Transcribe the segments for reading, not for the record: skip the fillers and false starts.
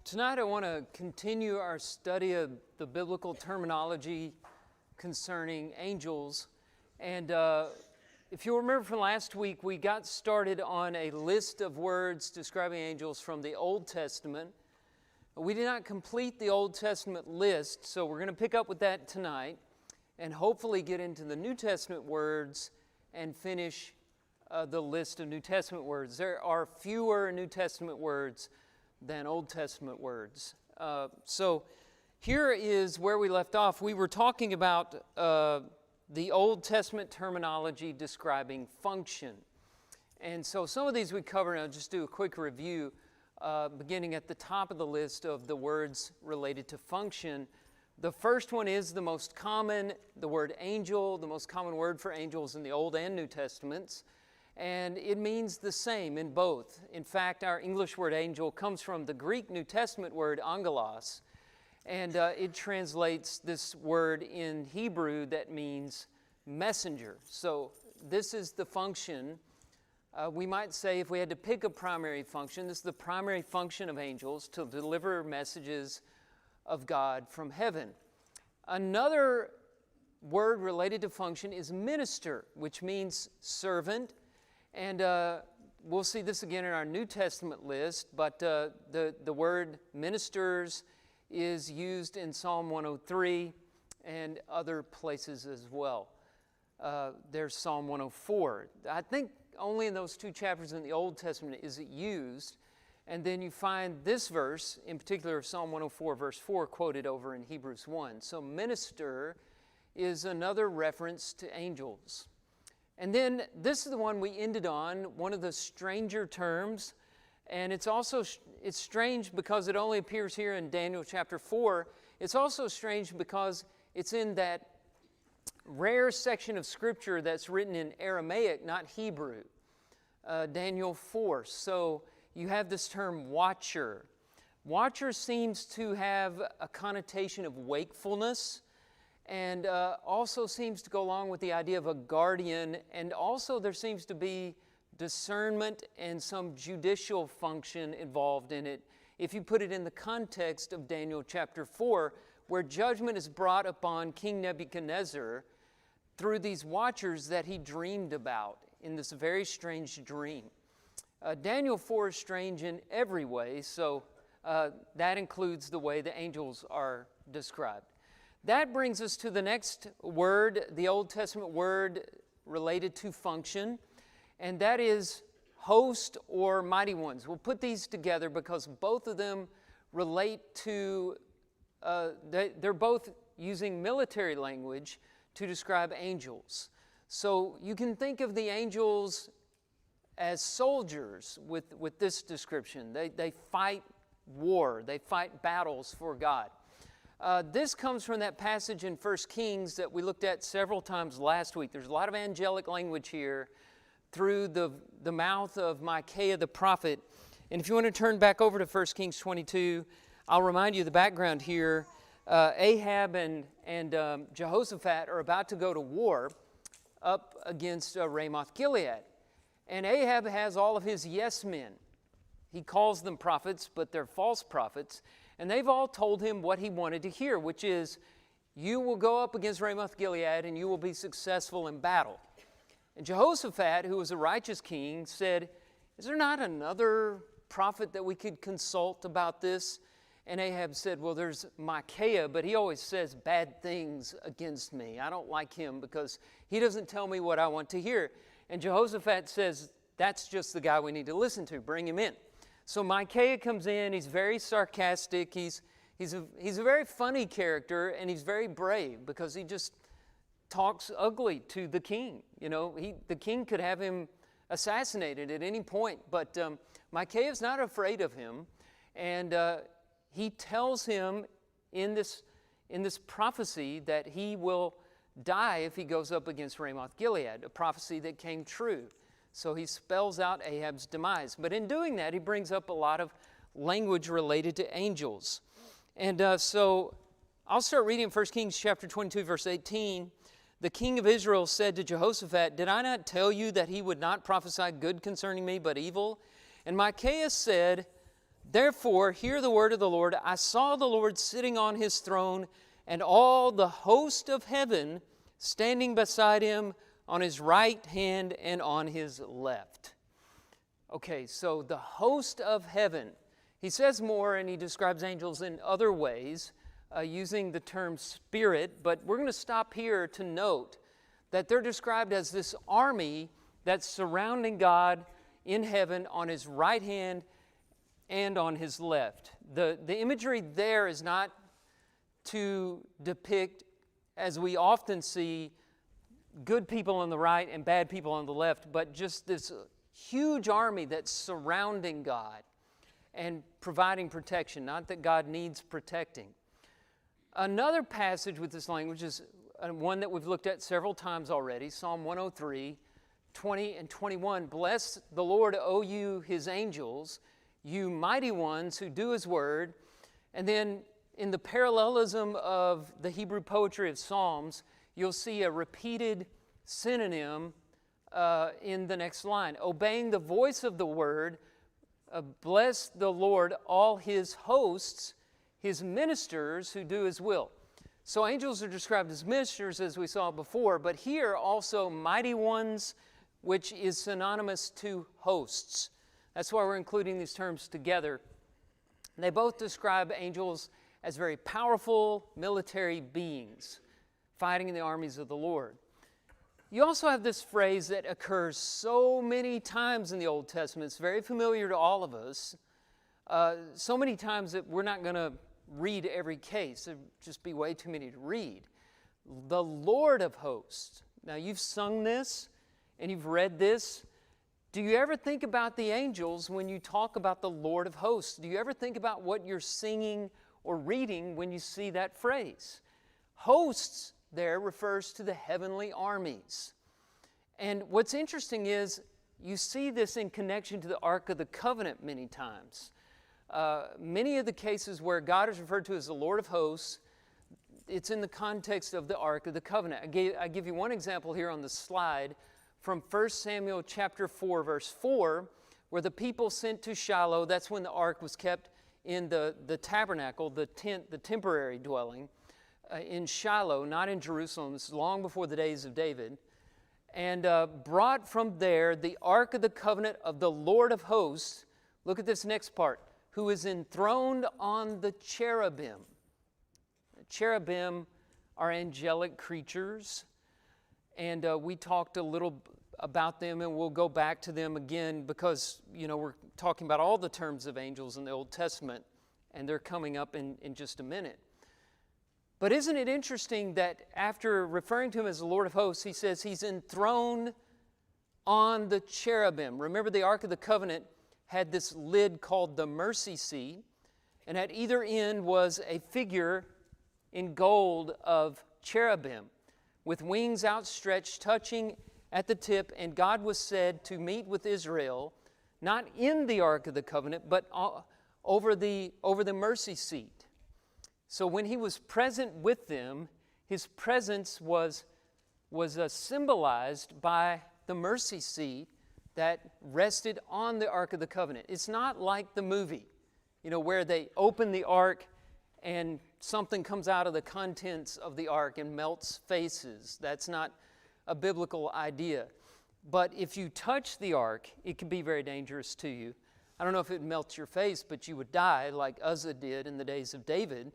Tonight I want to continue our study of the biblical terminology concerning angels. And if you'll remember from last week, we got started on a list of words describing angels from the Old Testament. We did not complete the Old Testament list, so we're going to pick up with that tonight and hopefully get into the New Testament words and finish the list of New Testament words. There are fewer New Testament words than Old Testament words. So here is where we left off. We were talking about the Old Testament terminology describing function. And so some of these we covered, and I'll just do a quick review, beginning at the top of the list of the words related to function. The first one is the most common, the word angel, the most common word for angels in the Old and New Testaments. And it means the same in both. In fact, our English word angel comes from the Greek New Testament word angelos, and it translates this word in Hebrew that means messenger. So this is the function. We might say, if we had to pick a primary function, this is the primary function of angels, to deliver messages of God from heaven. Another word related to function is minister, which means servant. And we'll see this again in our New Testament list, but the word ministers is used in Psalm 103 and other places as well. There's Psalm 104. I think only in those two chapters in the Old Testament is it used. And then you find this verse, in particular Psalm 104, verse 4, quoted over in Hebrews 1. So minister is another reference to angels. And then this is the one we ended on, one of the stranger terms. And it's strange because it only appears here in Daniel chapter 4. It's also strange because it's in that rare section of Scripture that's written in Aramaic, not Hebrew, Daniel 4. So you have this term watcher. Watcher seems to have a connotation of wakefulness, and also seems to go along with the idea of a guardian, and also there seems to be discernment and some judicial function involved in it, if you put it in the context of Daniel chapter 4, where judgment is brought upon King Nebuchadnezzar through these watchers that he dreamed about in this very strange dream. Daniel 4 is strange in every way, so that includes the way the angels are described. That brings us to the next word, the Old Testament word related to function, and that is host or mighty ones. We'll put these together because both of them relate to, they're both using military language to describe angels. So you can think of the angels as soldiers with this description. They fight war, they fight battles for God. This comes from that passage in 1 Kings that we looked at several times last week. There's a lot of angelic language here through the mouth of Micaiah the prophet. And if you want to turn back over to 1 Kings 22, I'll remind you of the background here. Ahab and Jehoshaphat are about to go to war up against Ramoth Gilead. And Ahab has all of his yes men. He calls them prophets, but they're false prophets. And they've all told him what he wanted to hear, which is, you will go up against Ramoth Gilead and you will be successful in battle. And Jehoshaphat, who was a righteous king, said, is there not another prophet that we could consult about this? And Ahab said, well, there's Micaiah, but he always says bad things against me. I don't like him because he doesn't tell me what I want to hear. And Jehoshaphat says, that's just the guy we need to listen to. Bring him in. So Micaiah comes in. He's very sarcastic. He's a very funny character, and he's very brave because he just talks ugly to the king. You know, the king could have him assassinated at any point, but Micaiah's not afraid of him, and he tells him in this prophecy that he will die if he goes up against Ramoth Gilead, a prophecy that came true. So he spells out Ahab's demise. But in doing that, he brings up a lot of language related to angels. And so I'll start reading 1 Kings chapter 22, verse 18. The king of Israel said to Jehoshaphat, did I not tell you that he would not prophesy good concerning me, but evil? And Micaiah said, Therefore, hear the word of the Lord. I saw the Lord sitting on his throne, and all the host of heaven standing beside him on his right hand and on his left. Okay, so the host of heaven. He says more, and he describes angels in other ways, using the term spirit, but we're going to stop here to note that they're described as this army that's surrounding God in heaven on his right hand and on his left. The imagery there is not to depict, as we often see, good people on the right and bad people on the left, but just this huge army that's surrounding God and providing protection, not that God needs protecting. Another passage with this language is one that we've looked at several times already, Psalm 103, 20 and 21. Bless the Lord, O you, his angels, you mighty ones who do his word. And then in the parallelism of the Hebrew poetry of Psalms, you'll see a repeated synonym in the next line. Obeying the voice of the word, bless the Lord, all his hosts, his ministers who do his will. So angels are described as ministers, as we saw before, but here also mighty ones, which is synonymous to hosts. That's why we're including these terms together. They both describe angels as very powerful military beings fighting in the armies of the Lord. You also have this phrase that occurs so many times in the Old Testament. It's very familiar to all of us. So many times that we're not going to read every case. There'd just be way too many to read. The Lord of hosts. Now, you've sung this and you've read this. Do you ever think about the angels when you talk about the Lord of hosts? Do you ever think about what you're singing or reading when you see that phrase? Hosts there refers to the heavenly armies. And what's interesting is you see this in connection to the Ark of the Covenant many times. Many of the cases where God is referred to as the Lord of hosts, it's in the context of the Ark of the Covenant. I give you one example here on the slide from 1 Samuel chapter 4, verse 4, where the people sent to Shiloh. That's when the ark was kept in the tabernacle, the tent, the temporary dwelling, in Shiloh, not in Jerusalem. This is long before the days of David. And brought from there the Ark of the Covenant of the Lord of hosts. Look at this next part. Who is enthroned on the cherubim. Cherubim are angelic creatures. And we talked a little about them, and we'll go back to them again because, we're talking about all the terms of angels in the Old Testament, and they're coming up in just a minute. But isn't it interesting that after referring to him as the Lord of hosts, he says he's enthroned on the cherubim. Remember, the Ark of the Covenant had this lid called the mercy seat, and at either end was a figure in gold of cherubim with wings outstretched, touching at the tip, and God was said to meet with Israel, not in the Ark of the Covenant, but over the mercy seat. So when he was present with them, his presence was symbolized by the mercy seat that rested on the Ark of the Covenant. It's not like the movie, where they open the ark and something comes out of the contents of the ark and melts faces. That's not a biblical idea. But if you touch the ark, it can be very dangerous to you. I don't know if it melts your face, but you would die like Uzzah did in the days of David,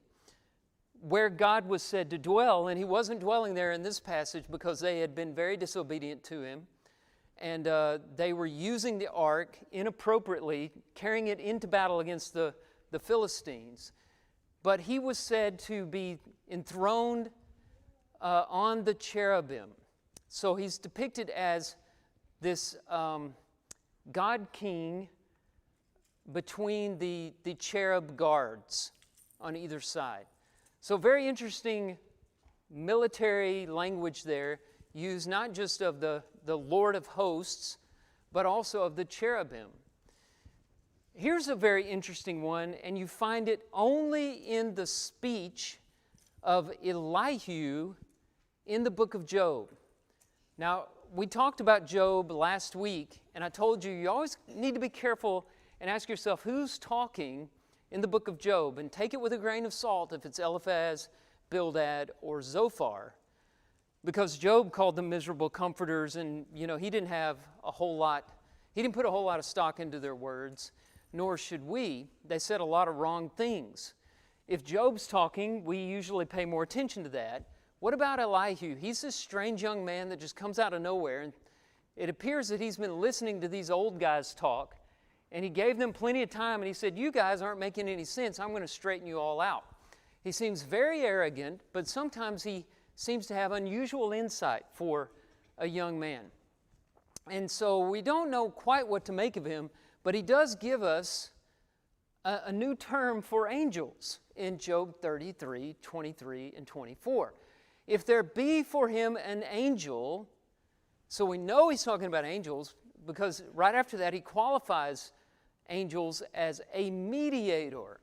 where God was said to dwell, and he wasn't dwelling there in this passage because they had been very disobedient to him, and they were using the ark inappropriately, carrying it into battle against the Philistines. But he was said to be enthroned on the cherubim. So he's depicted as this God king between the cherub guards on either side. So very interesting military language there, used not just of the Lord of hosts, but also of the cherubim. Here's a very interesting one, and you find it only in the speech of Elihu in the book of Job. Now, we talked about Job last week, and I told you always need to be careful and ask yourself, who's talking in the book of Job? And take it with a grain of salt if it's Eliphaz, Bildad, or Zophar. Because Job called them miserable comforters, and he didn't put a whole lot of stock into their words, nor should we. They said a lot of wrong things. If Job's talking, we usually pay more attention to that. What about Elihu? He's this strange young man that just comes out of nowhere, and it appears that he's been listening to these old guys talk, and he gave them plenty of time, and he said, you guys aren't making any sense. I'm going to straighten you all out. He seems very arrogant, but sometimes he seems to have unusual insight for a young man. And so we don't know quite what to make of him, but he does give us a new term for angels in Job 33, 23, and 24. If there be for him an angel, so we know he's talking about angels, because right after that he qualifies angels as a mediator,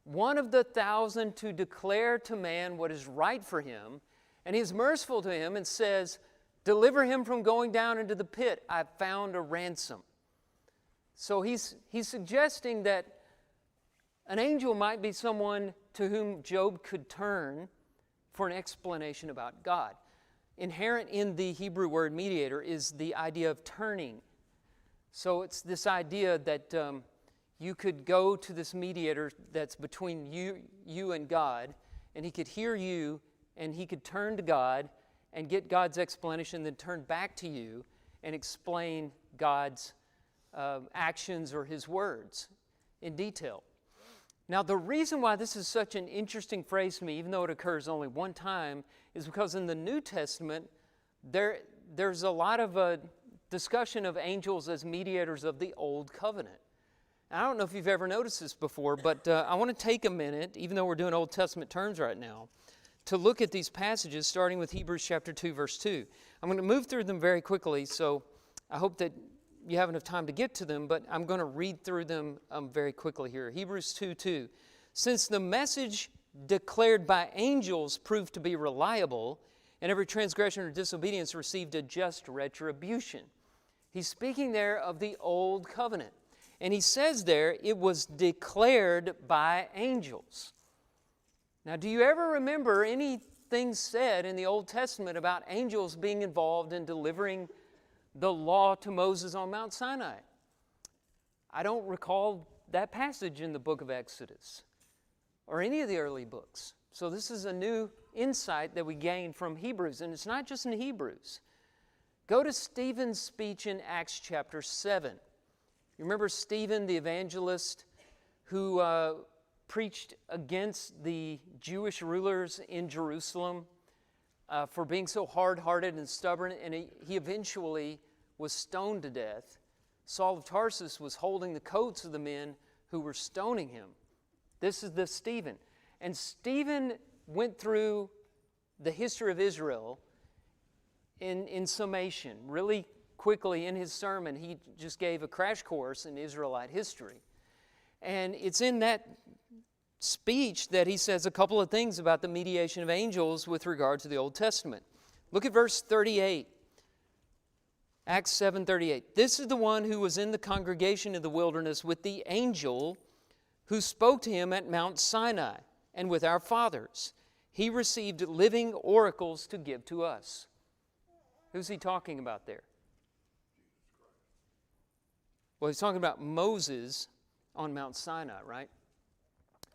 one of the 1,000 to declare to man what is right for him, and he's merciful to him and says, deliver him from going down into the pit. I've found a ransom. So he's suggesting that an angel might be someone to whom Job could turn for an explanation about God. Inherent in the Hebrew word mediator is the idea of turning. So it's this idea that you could go to this mediator that's between you and God, and he could hear you, and he could turn to God and get God's explanation, then turn back to you and explain God's actions or his words in detail. Now, the reason why this is such an interesting phrase to me, even though it occurs only one time, is because in the New Testament, there's a lot of discussion of angels as mediators of the Old Covenant. I don't know if you've ever noticed this before, but I want to take a minute, even though we're doing Old Testament terms right now, to look at these passages, starting with Hebrews chapter 2, verse 2. I'm going to move through them very quickly, so I hope that you have enough time to get to them, but I'm going to read through them very quickly here. Hebrews 2:2. Since the message declared by angels proved to be reliable, and every transgression or disobedience received a just retribution. He's speaking there of the Old Covenant. And he says there, it was declared by angels. Now, do you ever remember anything said in the Old Testament about angels being involved in delivering the law to Moses on Mount Sinai? I don't recall that passage in the book of Exodus or any of the early books. So this is a new insight that we gain from Hebrews, and it's not just in Hebrews. Go to Stephen's speech in Acts chapter 7. You remember Stephen, the evangelist, who preached against the Jewish rulers in Jerusalem for being so hard-hearted and stubborn, and he eventually was stoned to death. Saul of Tarsus was holding the coats of the men who were stoning him. This is the Stephen. And Stephen went through the history of Israel in summation. Really quickly in his sermon, he just gave a crash course in Israelite history. And it's in that speech that he says a couple of things about the mediation of angels with regard to the Old Testament. Look at verse 38. Acts 7:38. This is the one who was in the congregation in the wilderness with the angel who spoke to him at Mount Sinai and with our fathers. He received living oracles to give to us. Who's he talking about there? Well, he's talking about Moses on Mount Sinai, right?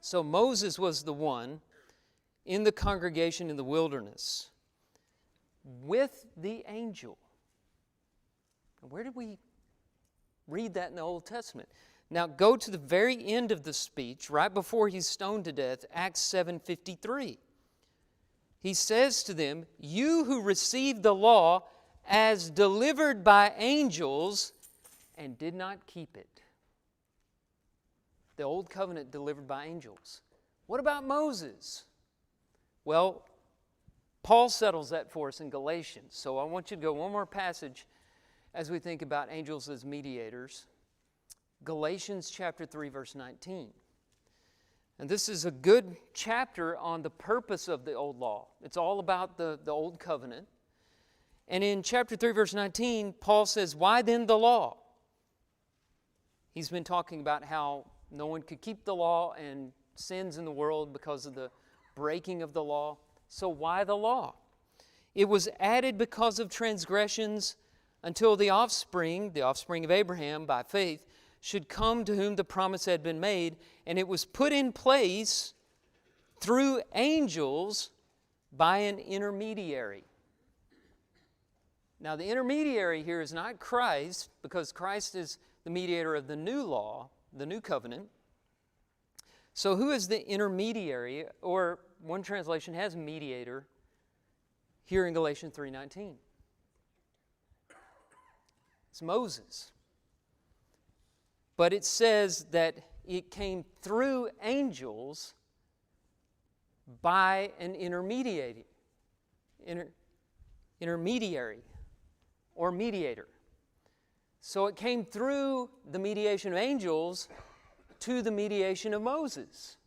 So Moses was the one in the congregation in the wilderness with the angel. Where did we read that in the Old Testament? Now go to the very end of the speech, right before he's stoned to death, Acts 7:53. He says to them, you who received the law as delivered by angels and did not keep it. The Old Covenant delivered by angels. What about Moses? Well, Paul settles that for us in Galatians. So I want you to go one more passage as we think about angels as mediators. Galatians chapter 3, verse 19. And this is a good chapter on the purpose of the old law. It's all about the Old Covenant. And in chapter 3, verse 19, Paul says, why then the law? He's been talking about how no one could keep the law and sins in the world because of the breaking of the law. So why the law? It was added because of transgressions until the offspring of Abraham by faith, should come to whom the promise had been made, and it was put in place through angels by an intermediary. Now, the intermediary here is not Christ, because Christ is the mediator of the new law, the new covenant. So who is the intermediary? Or one translation has mediator here in Galatians 3:19. It's Moses. But it says that it came through angels by an intermediary or mediator. So it came through the mediation of angels to the mediation of Moses,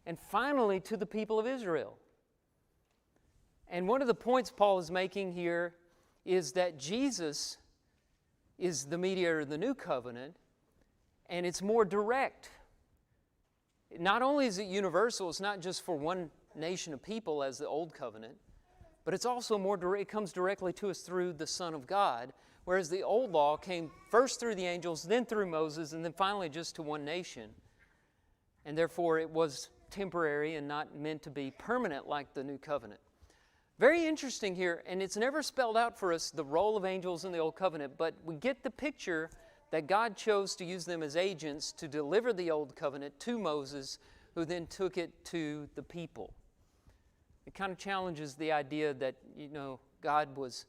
and finally to the people of Israel. And one of the points Paul is making here is that Jesus is the mediator of the new covenant, and it's more direct. Not only is it universal, it's not just for one nation of people as the old covenant, but it's also more direct. It comes directly to us through the Son of God, whereas the old law came first through the angels, then through Moses, and then finally just to one nation. And therefore it was temporary and not meant to be permanent like the new covenant. Very interesting here, and it's never spelled out for us the role of angels in the old covenant, but we get the picture that God chose to use them as agents to deliver the old covenant to Moses, who then took it to the people. It kind of challenges the idea that, God was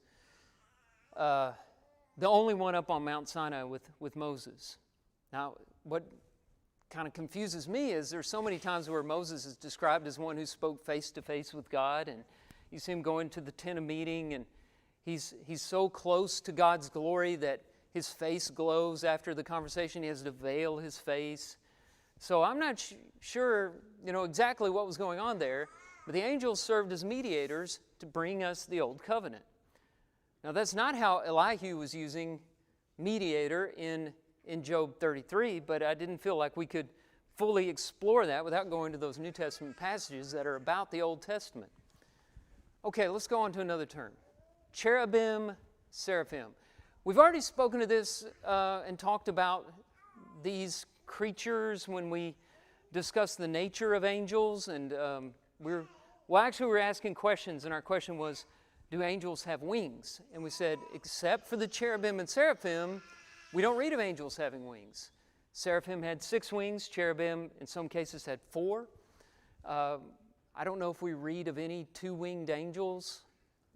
the only one up on Mount Sinai with Moses. Now, what kind of confuses me is there's so many times where Moses is described as one who spoke face to face with God, and you see him go into the tent of meeting, and he's so close to God's glory that his face glows after the conversation. He has to veil his face. So I'm not sure, exactly what was going on there, but the angels served as mediators to bring us the old covenant. Now, that's not how Elihu was using mediator in Job 33, but I didn't feel like we could fully explore that without going to those New Testament passages that are about the Old Testament. Okay, let's go on to another term. Cherubim, seraphim. We've already spoken to this and talked about these creatures when we discussed the nature of angels, and we're asking questions, and our question was, do angels have wings? And we said, except for the cherubim and seraphim, we don't read of angels having wings. Seraphim had 6 wings, cherubim in some cases had 4. I don't know if we read of any 2-winged angels,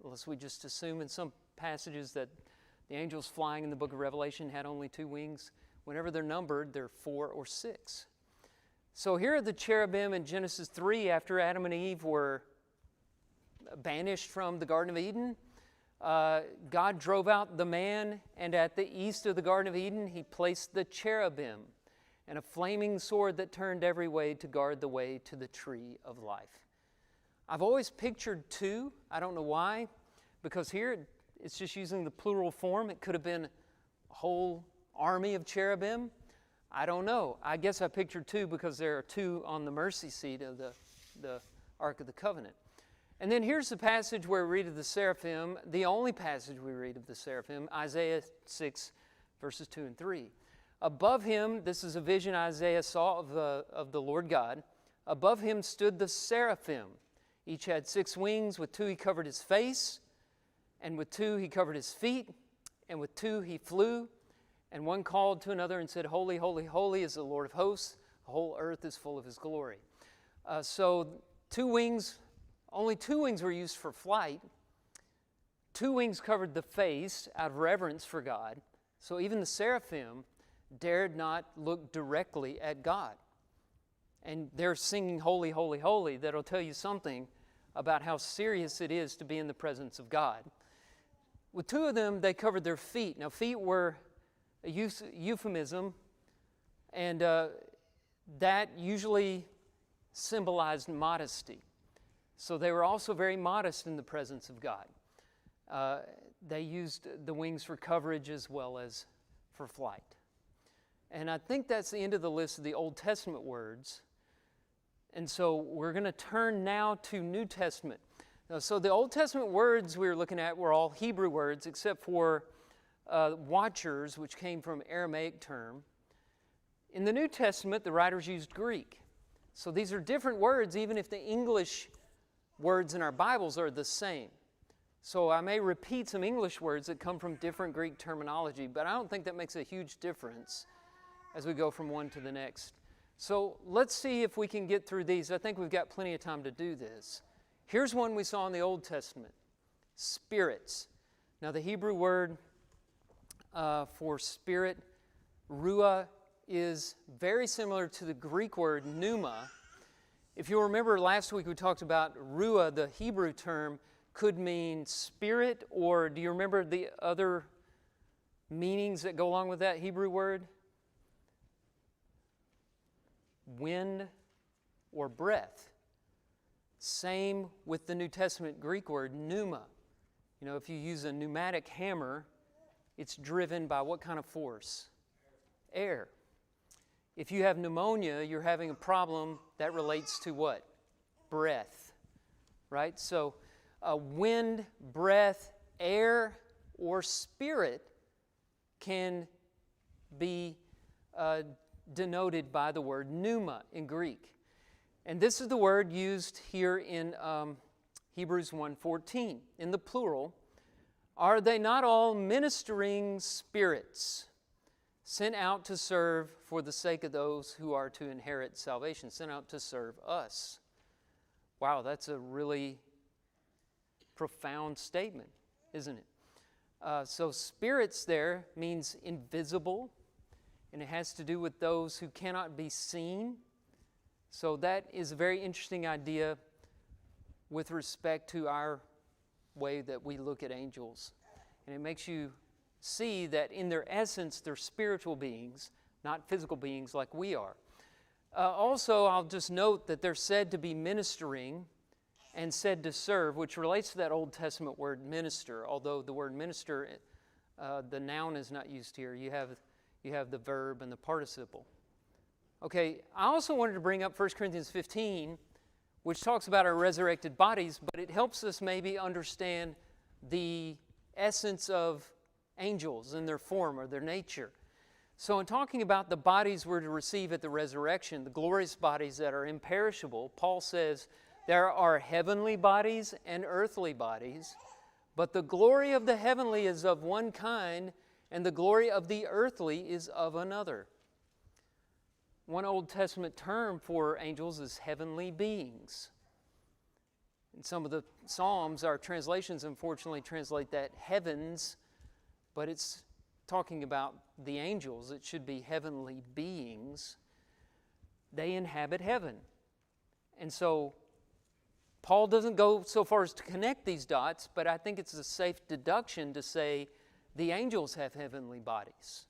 unless we just assume in some passages that the angels flying in the book of Revelation had only 2 wings. Whenever they're numbered, they're 4 or 6. So here are the cherubim in Genesis 3 after Adam and Eve were banished from the Garden of Eden. God drove out the man, and at the east of the Garden of Eden, he placed the cherubim and a flaming sword that turned every way to guard the way to the tree of life. I've always pictured 2. I don't know why, because here it's just using the plural form. It could have been a whole army of cherubim. I don't know. I guess I pictured 2 because there are 2 on the mercy seat of the Ark of the Covenant. And then here's the passage where we read of the seraphim, the only passage we read of the seraphim, Isaiah 6, verses 2 and 3. Above him, this is a vision Isaiah saw of the Lord God. Above him stood the seraphim. Each had 6 wings. With 2 he covered his face, and with 2 he covered his feet, and with 2 he flew. And one called to another and said, Holy, holy, holy is the Lord of hosts. The whole earth is full of his glory. So 2 wings, only 2 wings were used for flight. 2 wings covered the face out of reverence for God. So even the seraphim dared not look directly at God. And they're singing holy, holy, holy. That'll tell you something about how serious it is to be in the presence of God. With 2 of them, they covered their feet. Now, feet were a euphemism, and that usually symbolized modesty. So they were also very modest in the presence of God. They used the wings for coverage as well as for flight. And I think that's the end of the list of the Old Testament words. And so we're going to turn now to New Testament. So the Old Testament words we were looking at were all Hebrew words, except for watchers, which came from Aramaic term. In the New Testament, the writers used Greek. So these are different words, even if the English words in our Bibles are the same. So I may repeat some English words that come from different Greek terminology, but I don't think that makes a huge difference as we go from one to the next. So let's see if we can get through these. I think we've got plenty of time to do this. Here's one we saw in the Old Testament, spirits. Now the Hebrew word for spirit, ruah, is very similar to the Greek word pneuma. If you'll remember last week we talked about ruah, the Hebrew term, could mean spirit, or do you remember the other meanings that go along with that Hebrew word? Wind or breath. Same with the New Testament Greek word pneuma. You know, if you use a pneumatic hammer, it's driven by what kind of force? Air. If you have pneumonia, you're having a problem that relates to what? Breath. Right? So wind, breath, air, or spirit can be denoted by the word pneuma in Greek. And this is the word used here in Hebrews 1:14, in the plural. Are they not all ministering spirits sent out to serve for the sake of those who are to inherit salvation, sent out to serve us? Wow, that's a really profound statement, isn't it? So spirits there means invisible, and it has to do with those who cannot be seen. So that is a very interesting idea with respect to our way that we look at angels. And it makes you see that in their essence, they're spiritual beings, not physical beings like we are. Also, I'll just note that they're said to be ministering and said to serve, which relates to that Old Testament word minister, although the word minister, the noun is not used here. You have the verb and the participle. Okay, I also wanted to bring up 1 Corinthians 15, which talks about our resurrected bodies, but it helps us maybe understand the essence of angels and their form or their nature. So in talking about the bodies we're to receive at the resurrection, the glorious bodies that are imperishable, Paul says there are heavenly bodies and earthly bodies, but the glory of the heavenly is of one kind, and the glory of the earthly is of another. One Old Testament term for angels is heavenly beings. In some of the Psalms, our translations unfortunately translate that heavens, but it's talking about the angels. It should be heavenly beings. They inhabit heaven. And so Paul doesn't go so far as to connect these dots, but I think it's a safe deduction to say the angels have heavenly bodies.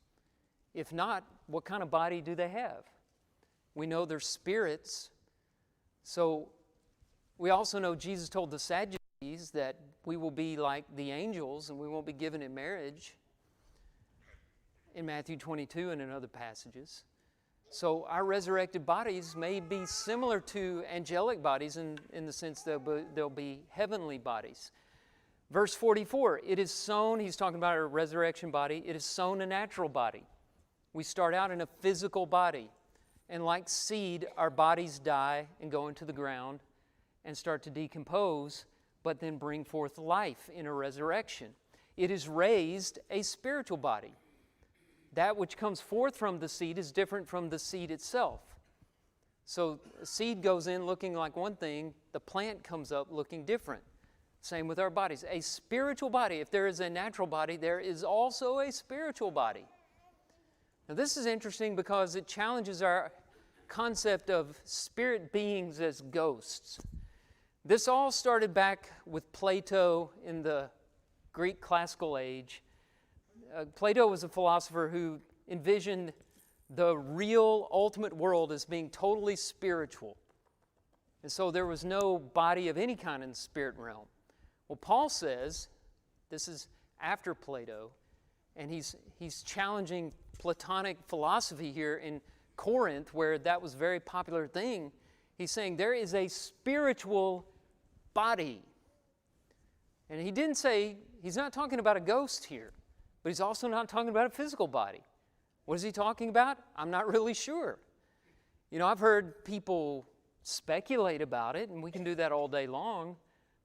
If not, what kind of body do they have? We know they're spirits. So we also know Jesus told the Sadducees that we will be like the angels and we won't be given in marriage in Matthew 22 and in other passages. So our resurrected bodies may be similar to angelic bodies in the sense that they'll be heavenly bodies. Verse 44, it is sown, he's talking about our resurrection body, it is sown a natural body. We start out in a physical body. And like seed, our bodies die and go into the ground and start to decompose, but then bring forth life in a resurrection. It is raised a spiritual body. That which comes forth from the seed is different from the seed itself. So a seed goes in looking like one thing, the plant comes up looking different. Same with our bodies. A spiritual body, if there is a natural body, there is also a spiritual body. Now this is interesting because it challenges our concept of spirit beings as ghosts. This all started back with Plato in the Greek classical age. Plato was a philosopher who envisioned the real ultimate world as being totally spiritual. And so there was no body of any kind in the spirit realm. Well, Paul says, this is after Plato, And he's challenging Platonic philosophy here in Corinth, where that was a very popular thing. He's saying there is a spiritual body. And he didn't say, he's not talking about a ghost here, but he's also not talking about a physical body. What is he talking about? I'm not really sure. You know, I've heard people speculate about it, and we can do that all day long,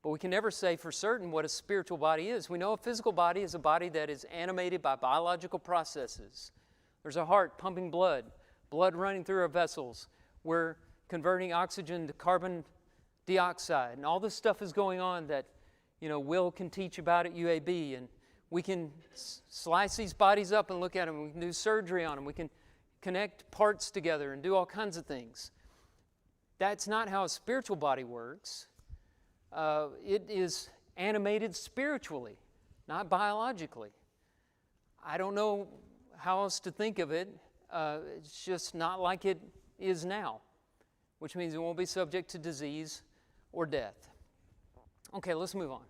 but we can never say for certain what a spiritual body is. We know a physical body is a body that is animated by biological processes. There's a heart pumping blood running through our vessels. We're converting oxygen to carbon dioxide, and all this stuff is going on that, you know, Will can teach about at UAB, and we can slice these bodies up and look at them. We can do surgery on them. We can connect parts together and do all kinds of things. That's not how a spiritual body works. It is animated spiritually, not biologically. I don't know how else to think of it. It's just not like it is now, which means it won't be subject to disease or death. Okay, let's move on.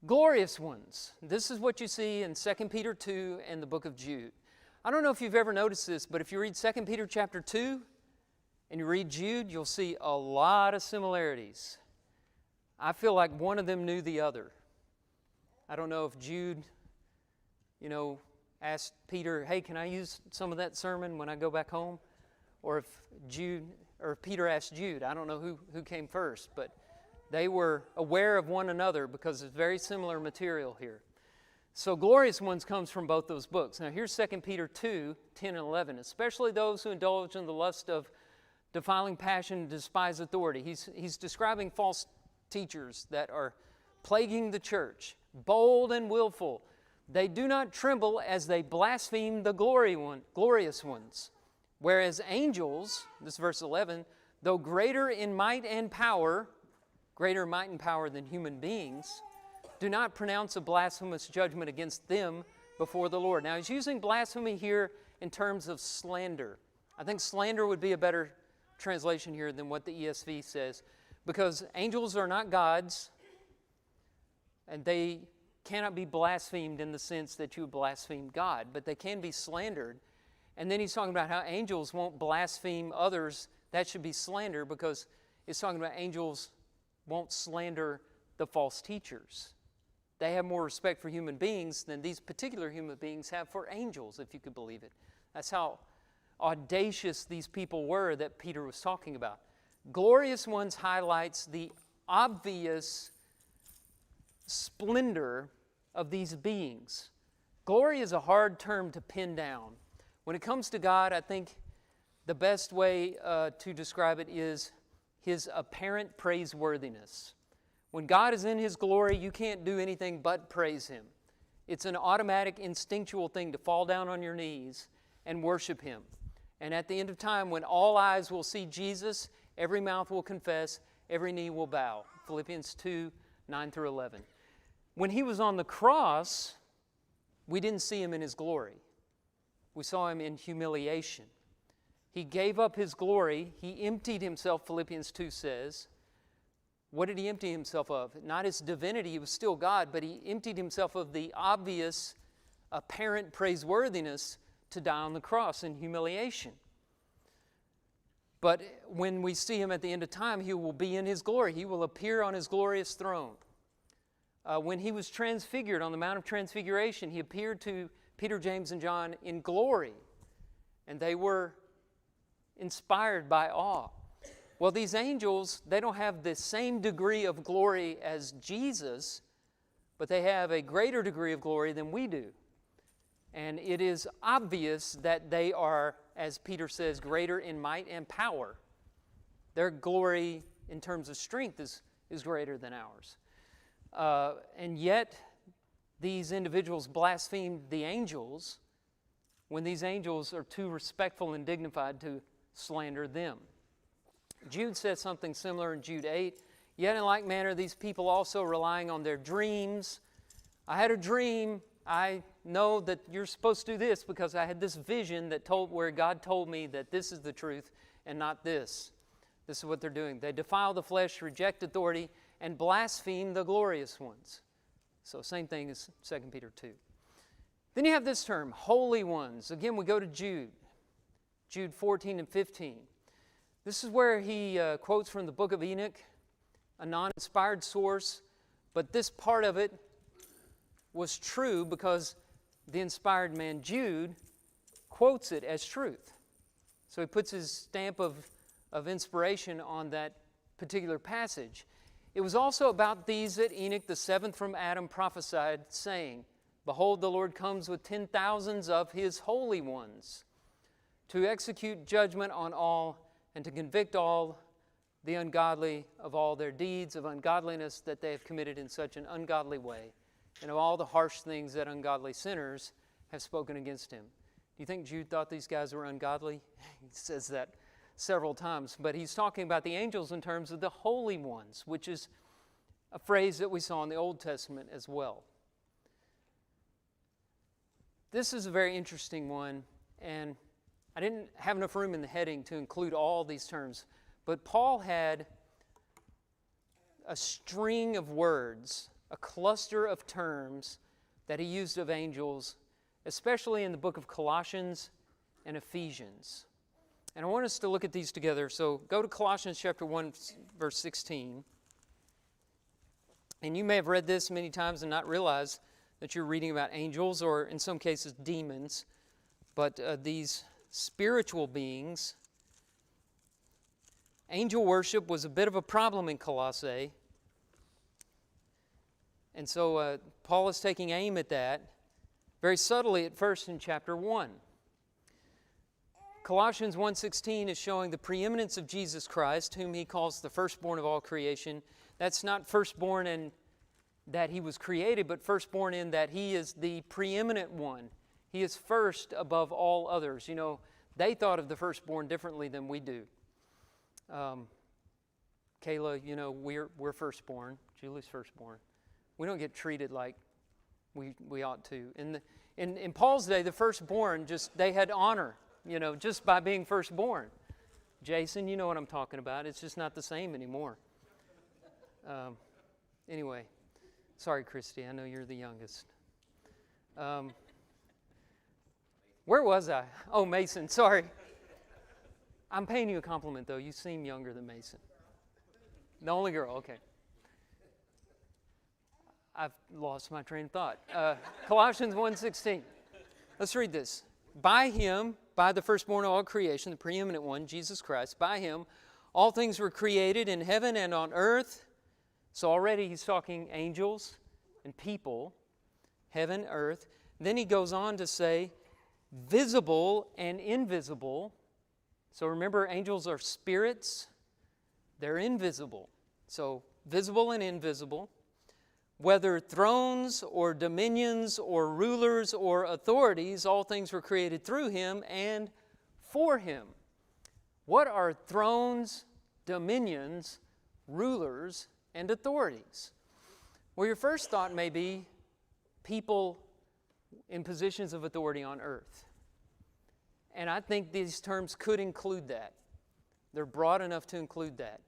Glorious ones. This is what you see in 2 Peter 2 and the book of Jude. I don't know if you've ever noticed this, but if you read 2 Peter chapter 2 and you read Jude, you'll see a lot of similarities. I feel like one of them knew the other. I don't know if Jude, you know, asked Peter, hey, can I use some of that sermon when I go back home? Or if Peter asked Jude. I don't know who came first, but they were aware of one another because it's very similar material here. So glorious ones comes from both those books. Now here's 2 Peter 2, 10 and 11. Especially those who indulge in the lust of defiling passion and despise authority. He's describing false teachers that are plaguing the church, bold and willful. They do not tremble as they blaspheme the glorious ones. Whereas angels, this is verse 11, though greater in might and power than human beings, do not pronounce a blasphemous judgment against them before the Lord. Now, he's using blasphemy here in terms of slander. I think slander would be a better translation here than what the ESV says, because angels are not gods, and they cannot be blasphemed in the sense that you blaspheme God, but they can be slandered. And then he's talking about how angels won't blaspheme others. That should be slander, because it's talking about angels won't slander the false teachers. They have more respect for human beings than these particular human beings have for angels, if you could believe it. That's how audacious these people were that Peter was talking about. Glorious ones highlights the obvious splendor of these beings. Glory is a hard term to pin down. When it comes to God, I think the best way to describe it is His apparent praiseworthiness. When God is in His glory, you can't do anything but praise Him. It's an automatic, instinctual thing to fall down on your knees and worship Him. And at the end of time, when all eyes will see Jesus, every mouth will confess, every knee will bow. Philippians 2, 9 through 11. When He was on the cross, we didn't see Him in His glory. We saw Him in humiliation. He gave up His glory. He emptied Himself, Philippians 2 says. What did He empty Himself of? Not His divinity, He was still God, but He emptied Himself of the obvious, apparent praiseworthiness to die on the cross in humiliation. But when we see Him at the end of time, He will be in His glory. He will appear on His glorious throne. When He was transfigured on the Mount of Transfiguration, He appeared to Peter, James, and John in glory. And they were inspired by awe. Well, these angels, they don't have the same degree of glory as Jesus, but they have a greater degree of glory than we do. And it is obvious that they are, as Peter says, greater in might and power. Their glory in terms of strength is greater than ours. And yet, these individuals blasphemed the angels when these angels are too respectful and dignified to slander them. Jude says something similar in Jude 8. Yet in like manner, these people also relying on their dreams. I had a dream. I know that you're supposed to do this because I had this vision where God told me that this is the truth and not this. This is what they're doing. They defile the flesh, reject authority, and blaspheme the glorious ones. So same thing as 2 Peter 2. Then you have this term, holy ones. Again, we go to Jude 14 and 15. This is where he quotes from the book of Enoch, a non-inspired source, but this part of it was true because the inspired man Jude quotes it as truth. So he puts his stamp of inspiration on that particular passage. It was also about these that Enoch, the seventh from Adam, prophesied, saying, Behold, the Lord comes with 10,000s of his holy ones to execute judgment on all and to convict all the ungodly of all their deeds of ungodliness that they have committed in such an ungodly way, and of all the harsh things that ungodly sinners have spoken against him. Do you think Jude thought these guys were ungodly? He says that several times, but he's talking about the angels in terms of the holy ones, which is a phrase that we saw in the Old Testament as well. This is a very interesting one, and I didn't have enough room in the heading to include all these terms, but Paul had a string of words, a cluster of terms that he used of angels, especially in the book of Colossians and Ephesians. And I want us to look at these together. So go to Colossians chapter 1, verse 16. And you may have read this many times and not realize that you're reading about angels, or in some cases demons, but these spiritual beings. Angel worship was a bit of a problem in Colossae. And so Paul is taking aim at that very subtly at first in chapter 1. Colossians 1:16 is showing the preeminence of Jesus Christ, whom he calls the firstborn of all creation. That's not firstborn in that he was created, but firstborn in that he is the preeminent one. He is first above all others. You know, they thought of the firstborn differently than we do. Kayla, you know, we're firstborn. Julie's firstborn. We don't get treated like we ought to. In Paul's day, the firstborn they had honor, you know, just by being firstborn. Jason, you know what I'm talking about. It's just not the same anymore. Anyway, sorry, Christy. I know you're the youngest. Where was I? Oh, Mason. Sorry. I'm paying you a compliment, though. You seem younger than Mason. The only girl. Okay. I've lost my train of thought. Colossians 1:16. Let's read this. By him, by the firstborn of all creation, the preeminent one, Jesus Christ, by him, all things were created in heaven and on earth. So already he's talking angels and people, heaven, earth. Then he goes on to say, visible and invisible. So remember, angels are spirits. They're invisible. So visible and invisible. Whether thrones or dominions or rulers or authorities, all things were created through him and for him. What are thrones, dominions, rulers, and authorities? Well, your first thought may be people in positions of authority on earth. And I think these terms could include that. They're broad enough to include that.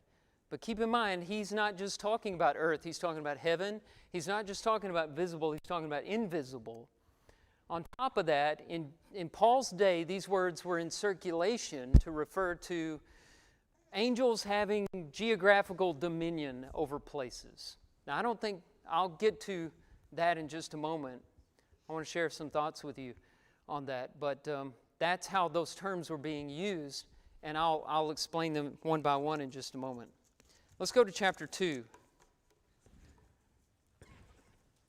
But keep in mind, he's not just talking about earth, he's talking about heaven. He's not just talking about visible, he's talking about invisible. On top of that, in Paul's day, these words were in circulation to refer to angels having geographical dominion over places. Now, I don't think, I'll get to that in just a moment. I want to share some thoughts with you on that. But that's how those terms were being used, and I'll explain them one by one in just a moment. Let's go to chapter 2.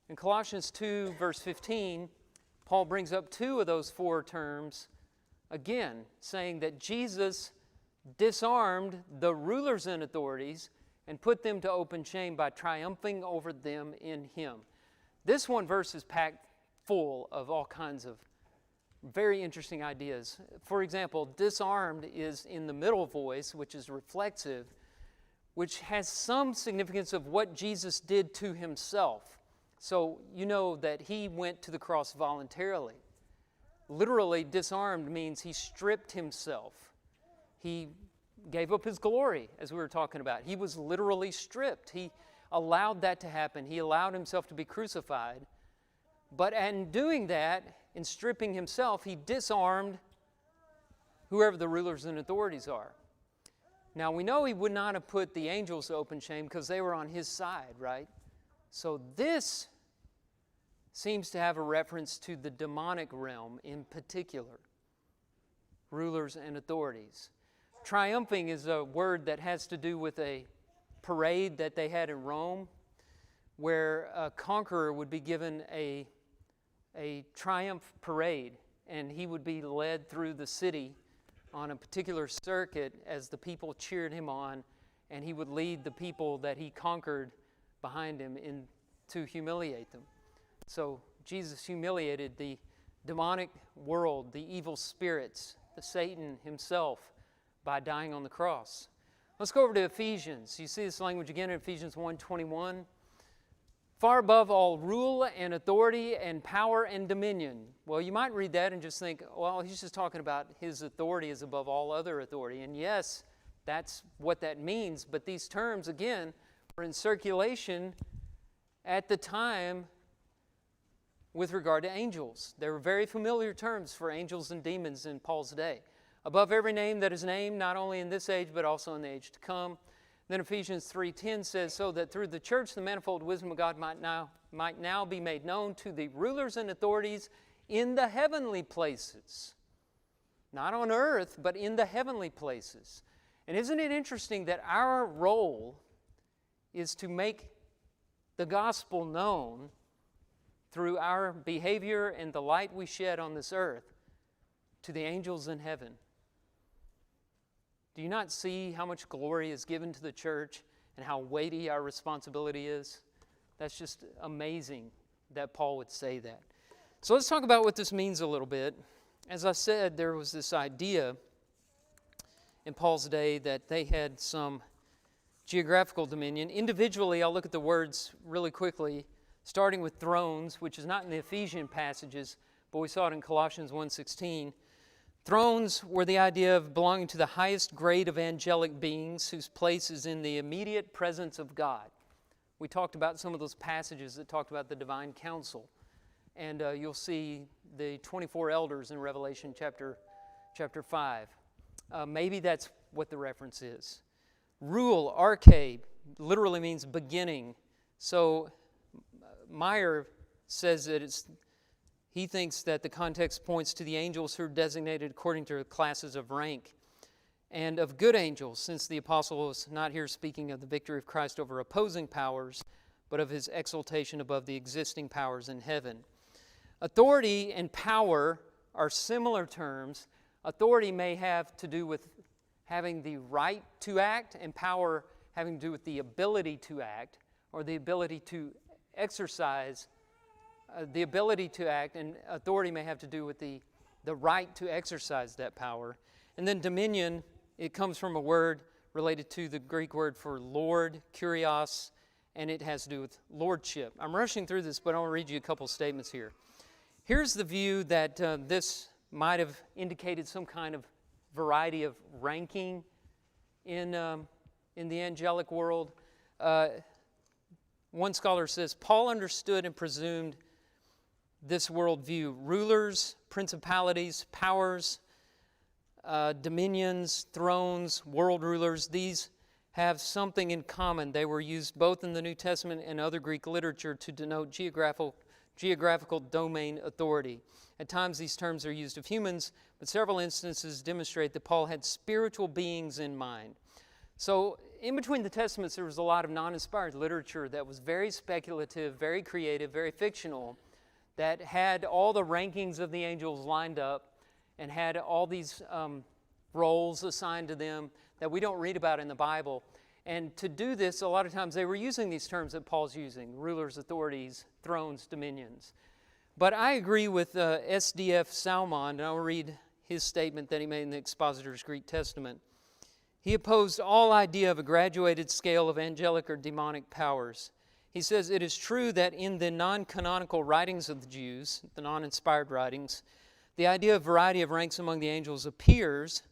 In Colossians 2, verse 15, Paul brings up two of those four terms, again, saying that Jesus disarmed the rulers and authorities and put them to open shame by triumphing over them in him. This one verse is packed full of all kinds of very interesting ideas. For example, disarmed is in the middle voice, which is reflexive, which has some significance of what Jesus did to himself. So you know that he went to the cross voluntarily. Literally, disarmed means he stripped himself. He gave up his glory, as we were talking about. He was literally stripped. He allowed that to happen. He allowed himself to be crucified. But in doing that, in stripping himself, he disarmed whoever the rulers and authorities are. Now, we know he would not have put the angels to open shame because they were on his side, right? So this seems to have a reference to the demonic realm in particular, rulers and authorities. Triumphing is a word that has to do with a parade that they had in Rome, where a conqueror would be given a triumph parade, and he would be led through the city on a particular circuit as the people cheered him on, and he would lead the people that he conquered behind him to humiliate them. So Jesus humiliated the demonic world, the evil spirits, the Satan himself, by dying on the cross. Let's go over to Ephesians. You see this language again in Ephesians 1:21. Far above all rule and authority and power and dominion. Well, you might read that and just think, well, he's just talking about his authority is above all other authority. And yes, that's what that means. But these terms, again, were in circulation at the time with regard to angels. They were very familiar terms for angels and demons in Paul's day. Above every name that is named, not only in this age, but also in the age to come. Then Ephesians 3:10 says, so that through the church the manifold wisdom of God might now be made known to the rulers and authorities in the heavenly places. Not on earth, but in the heavenly places. And isn't it interesting that our role is to make the gospel known through our behavior and the light we shed on this earth to the angels in heaven? Do you not see how much glory is given to the church and how weighty our responsibility is? That's just amazing that Paul would say that. So let's talk about what this means a little bit. As I said, there was this idea in Paul's day that they had some geographical dominion. Individually, I'll look at the words really quickly, starting with thrones, which is not in the Ephesian passages, but we saw it in Colossians 1:16. Thrones were the idea of belonging to the highest grade of angelic beings whose place is in the immediate presence of God. We talked about some of those passages that talked about the divine council. And you'll see the 24 elders in Revelation chapter 5. Maybe that's what the reference is. Rule, arche, literally means beginning. So Meyer says that he thinks that the context points to the angels who are designated according to classes of rank and of good angels, since the apostle is not here speaking of the victory of Christ over opposing powers, but of his exaltation above the existing powers in heaven. Authority and power are similar terms. Authority may have to do with having the right to act, and power having to do with the ability to act, or the ability to exercise the ability to act, and authority may have to do with the right to exercise that power. And then dominion, it comes from a word related to the Greek word for Lord, kurios, and it has to do with lordship. I'm rushing through this, but I want to read you a couple statements here. Here's the view that this might have indicated some kind of variety of ranking in the angelic world. One scholar says, Paul understood and presumed this worldview. Rulers, principalities, powers, dominions, thrones, world rulers, these have something in common. They were used both in the New Testament and other Greek literature to denote geographical domain authority. At times these terms are used of humans, but several instances demonstrate that Paul had spiritual beings in mind. So in between the Testaments, there was a lot of non-inspired literature that was very speculative, very creative, very fictional, that had all the rankings of the angels lined up and had all these roles assigned to them that we don't read about in the Bible. And to do this, a lot of times they were using these terms that Paul's using: rulers, authorities, thrones, dominions. But I agree with S.D.F. Salmon, and I'll read his statement that he made in the Expositor's Greek Testament. He opposed all idea of a graduated scale of angelic or demonic powers. He says, it is true that in the non-canonical writings of the Jews, the non-inspired writings, the idea of variety of ranks among the angels appears,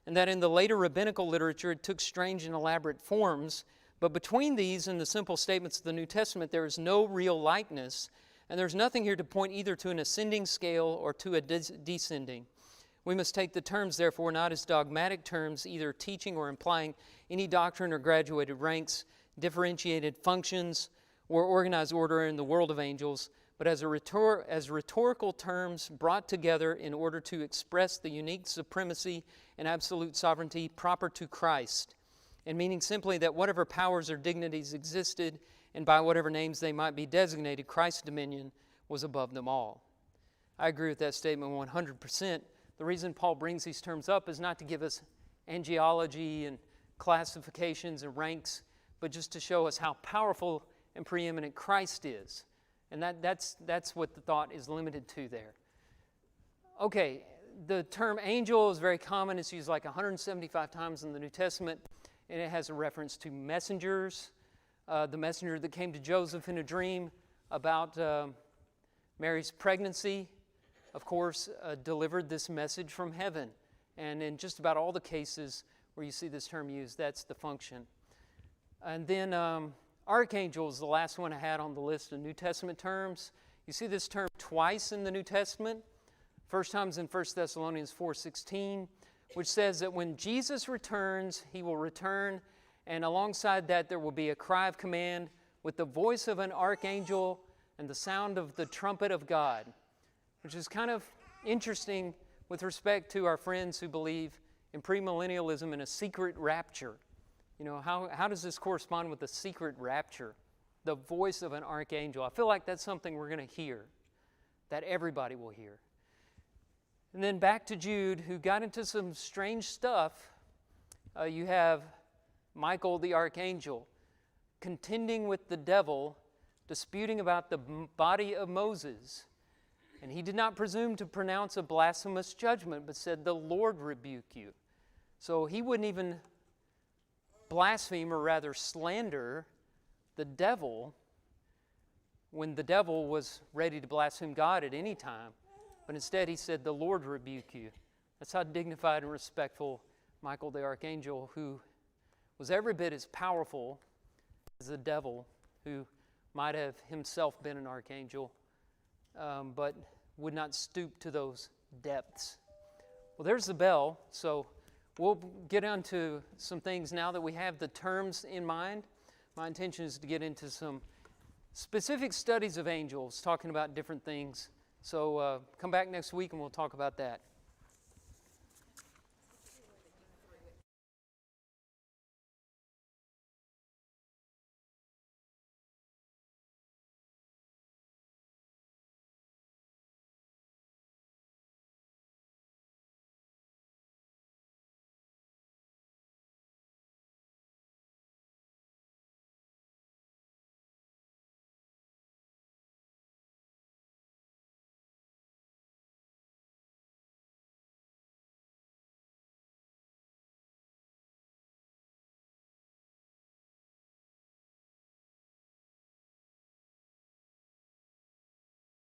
and that in the later rabbinical literature it took strange and elaborate forms, but between these and the simple statements of the New Testament there is no real likeness, And there's nothing here to point either to an ascending scale or to a descending. We must take the terms, therefore, not as dogmatic terms, either teaching or implying any doctrine or graduated ranks, differentiated functions, or organized order in the world of angels, but as rhetorical terms brought together in order to express the unique supremacy and absolute sovereignty proper to Christ, and meaning simply that whatever powers or dignities existed, and by whatever names they might be designated, Christ's dominion was above them all. I agree with that statement 100%. The reason Paul brings these terms up is not to give us angelology and classifications and ranks, but just to show us how powerful and preeminent Christ is. And that's what the thought is limited to there. Okay, the term angel is very common. It's used like 175 times in the New Testament, and it has a reference to messengers. The messenger that came to Joseph in a dream about Mary's pregnancy, of course, delivered this message from heaven. And in just about all the cases where you see this term used, that's the function. And then Archangel is the last one I had on the list of New Testament terms. You see this term twice in the New Testament. First time is in 1 Thessalonians 4:16, which says that when Jesus returns, he will return, and alongside that there will be a cry of command with the voice of an archangel and the sound of the trumpet of God, which is kind of interesting with respect to our friends who believe in premillennialism and a secret rapture. You know, how does this correspond with the secret rapture? The voice of an archangel. I feel like that's something we're going to hear, that everybody will hear. And then back to Jude, who got into some strange stuff. You have Michael the archangel contending with the devil, disputing about the body of Moses. And he did not presume to pronounce a blasphemous judgment, but said, "The Lord rebuke you." So he wouldn't even blaspheme, or rather slander, the devil when the devil was ready to blaspheme God at any time. But instead he said, "The Lord rebuke you." That's how dignified and respectful Michael the archangel, who was every bit as powerful as the devil, who might have himself been an archangel, but would not stoop to those depths. Well, there's the bell. So we'll get onto some things now that we have the terms in mind. My intention is to get into some specific studies of angels, talking about different things. So come back next week and we'll talk about that.